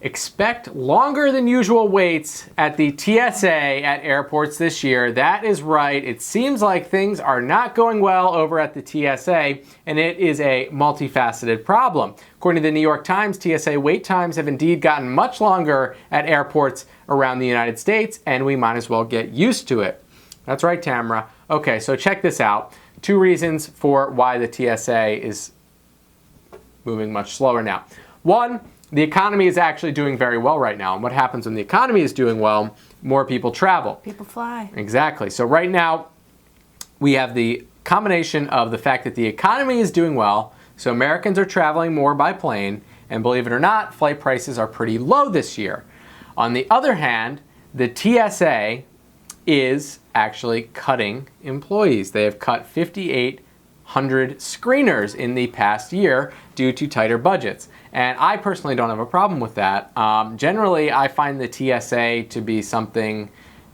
Expect longer than usual waits at the TSA at airports this year. That is right. It seems like things are not going well over at the TSA, and it is a multifaceted problem. According to the New York Times, TSA wait times have indeed gotten much longer at airports around the United States, and we might as well get used to it. That's right, Tamara. Okay, so check this out. 2 reasons for why the TSA is moving much slower now. 1, the economy is actually doing very well right now. And what happens when the economy is doing well? More people travel. People fly. Exactly. So right now, we have the combination of the fact that the economy is doing well, so Americans are traveling more by plane, and believe it or not, flight prices are pretty low this year. On the other hand, the TSA is actually cutting employees. They have cut 5,800 screeners in the past year due to tighter budgets. And I personally don't have a problem with that. Generally, I find the TSA to be something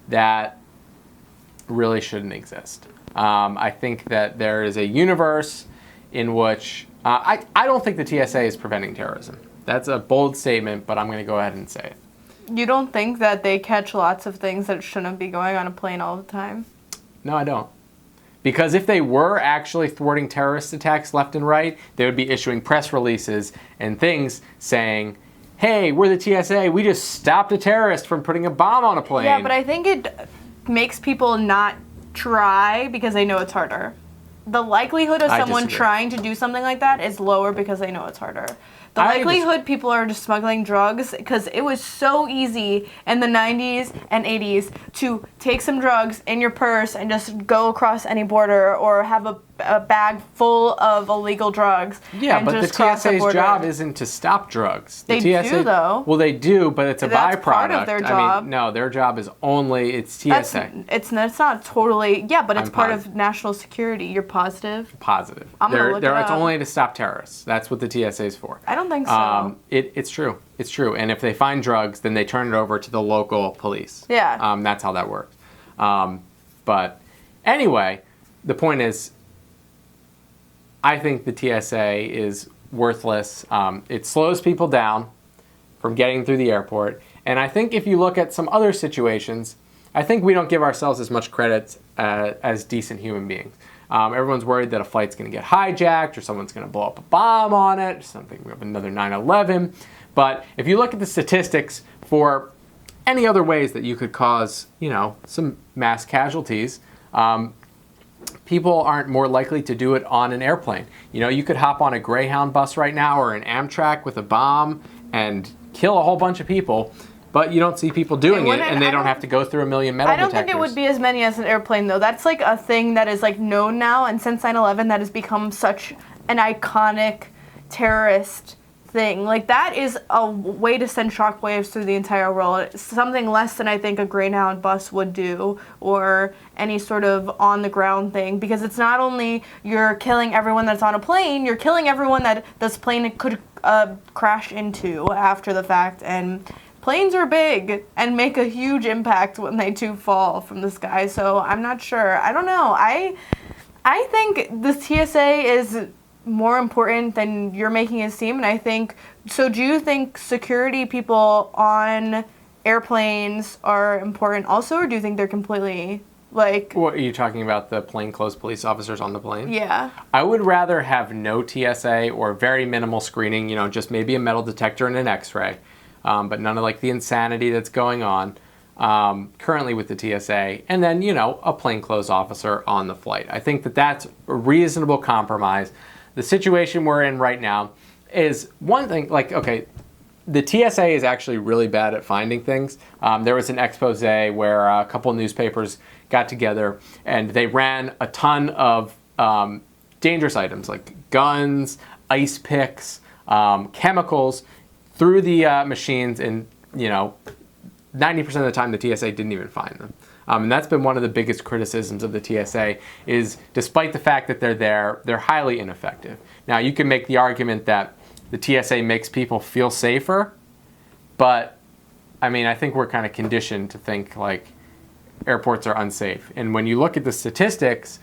that really shouldn't exist. I think that there is a universe in which I don't think the TSA is preventing terrorism. That's a bold statement, but I'm going to go ahead and say it. You don't think that they catch lots of things that shouldn't be going on a plane all the time? No, I don't. Because if they were actually thwarting terrorist attacks left and right, they would be issuing press releases and things saying, hey, we're the TSA, we just stopped a terrorist from putting a bomb on a plane. Yeah, but I think it makes people not try because they know it's harder. The likelihood of someone trying to do something like that is lower because they know it's harder. The likelihood people are just smuggling drugs, because it was so easy in the 90s and 80s to take some drugs in your purse and just go across any border, or have a bag full of illegal drugs. Yeah, and but just the TSA's job isn't to stop drugs. The they TSA, do, though. Well, they do, but it's a byproduct. That's part of their job. I mean, no, their job is only, it's TSA. It's not totally, yeah, but it's part of national security. You're positive? Positive. I'm going to look it up. It's only to stop terrorists. That's what the TSA is for. I don't think so. It's true. It's true. And if they find drugs, then they turn it over to the local police. Yeah. That's how that works. But anyway, the point is, I think the TSA is worthless. It slows people down from getting through the airport. And I think if you look at some other situations, I think we don't give ourselves as much credit as decent human beings. Everyone's worried that a flight's going to get hijacked, or someone's going to blow up a bomb on it, or something. We have another 9/11. But if you look at the statistics for any other ways that you could cause, some mass casualties, people aren't more likely to do it on an airplane. You could hop on a Greyhound bus right now, or an Amtrak with a bomb, and kill a whole bunch of people. But you don't see people doing it, and they don't have to go through a million metal detectors. I don't think it would be as many as an airplane, though. That's like a thing that is like known now, and since 9/11, that has become such an iconic terrorist thing. Like, that is a way to send shockwaves through the entire world. It's something less than I think a Greyhound bus would do, or any sort of on-the-ground thing, because it's not only you're killing everyone that's on a plane, you're killing everyone that this plane could crash into after the fact, and planes are big and make a huge impact when they do fall from the sky, so I'm not sure. I don't know. I think the TSA is more important than you're making it seem, and I think, so do you think security people on airplanes are important also, or do you think they're completely, like... What, are you talking about the plainclothes police officers on the plane? Yeah. I would rather have no TSA or very minimal screening, just maybe a metal detector and an x-ray. But none of like the insanity that's going on currently with the TSA, and then, a plainclothes officer on the flight. I think that that's a reasonable compromise. The situation we're in right now is one thing, like, okay, the TSA is actually really bad at finding things. There was an expose where a couple newspapers got together and they ran a ton of dangerous items like guns, ice picks, chemicals through the machines, and 90% of the time the TSA didn't even find them. And that's been one of the biggest criticisms of the TSA, is despite the fact that they're there, they're highly ineffective. Now, you can make the argument that the TSA makes people feel safer, but I think we're kind of conditioned to think like airports are unsafe. And when you look at the statistics,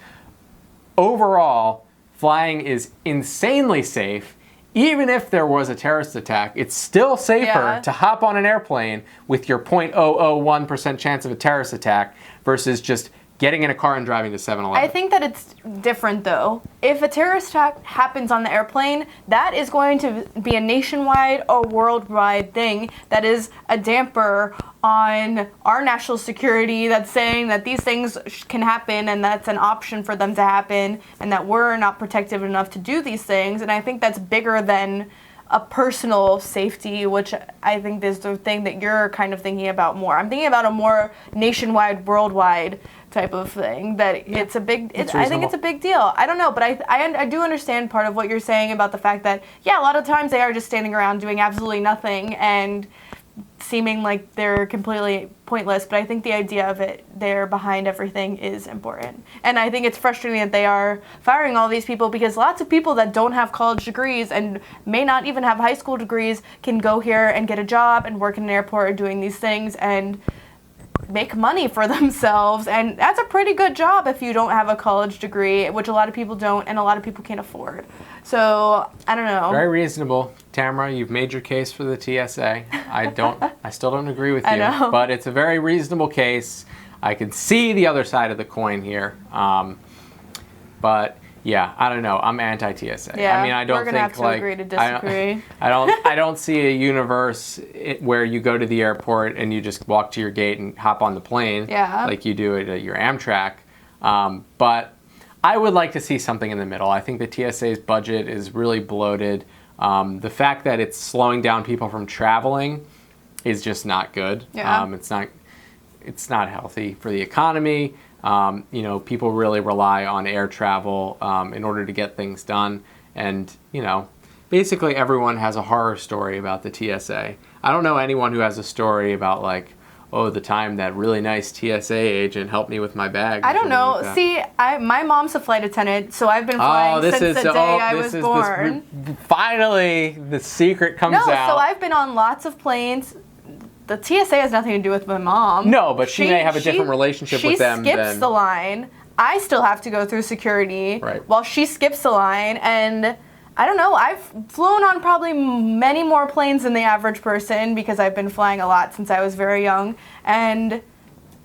overall, flying is insanely safe even if there was a terrorist attack, it's still safer to hop on an airplane with your 0.001% chance of a terrorist attack versus just getting in a car and driving to 7-Eleven. I think that it's different, though. If a terrorist attack happens on the airplane, that is going to be a nationwide or worldwide thing that is a damper on our national security, that's saying that these things can happen and that's an option for them to happen and that we're not protective enough to do these things. And I think that's bigger than a personal safety, which I think is the thing that you're kind of thinking about more. I'm thinking about a more nationwide, worldwide type of thing, that it's a big, I think it's a big deal. I don't know, but I do understand part of what you're saying about the fact that, yeah, a lot of times they are just standing around doing absolutely nothing and seeming like they're completely pointless, but I think the idea of it there behind everything is important. And I think it's frustrating that they are firing all these people, because lots of people that don't have college degrees and may not even have high school degrees can go here and get a job and work in an airport or doing these things and make money for themselves, and that's a pretty good job if you don't have a college degree, which a lot of people don't and a lot of people can't afford. So I don't know. Very reasonable. Tamara, you've made your case for the TSA. I still don't agree with you, I know. But it's a very reasonable case. I can see the other side of the coin here. But yeah, I don't know. I'm anti-TSA. Yeah, I mean, I don't we're gonna think have to agree to disagree. I don't see a universe where you go to the airport and you just walk to your gate and hop on the plane, like you do at your Amtrak. But I would like to see something in the middle. I think the TSA's budget is really bloated. The fact that it's slowing down people from traveling is just not good. Yeah. It's not healthy for the economy. People really rely on air travel in order to get things done. And, basically everyone has a horror story about the TSA. I don't know anyone who has a story about, like, oh, the time that really nice TSA agent helped me with my bag. I don't know. Like, see, my mom's a flight attendant, so I've been flying since the day I was born. Finally, the secret comes out. No, so I've been on lots of planes. The TSA has nothing to do with my mom. No, but she may have a different relationship with them. She skips the line. I still have to go through security while she skips the line. And I don't know, I've flown on probably many more planes than the average person because I've been flying a lot since I was very young. And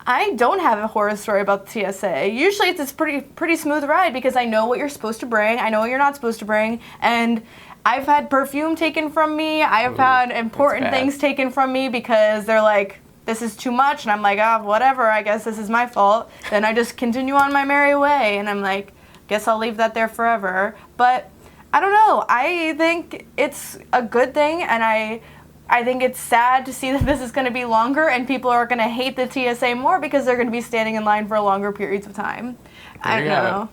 I don't have a horror story about the TSA. Usually it's this pretty smooth ride because I know what you're supposed to bring. I know what you're not supposed to bring. And I've had perfume taken from me. I've had important things taken from me because they're like, this is too much. And I'm like, oh, whatever, I guess this is my fault. Then I just continue on my merry way. And I'm like, guess I'll leave that there forever. But I don't know. I think it's a good thing. And I think it's sad to see that this is going to be longer and people are going to hate the TSA more because they're going to be standing in line for longer periods of time. I don't know.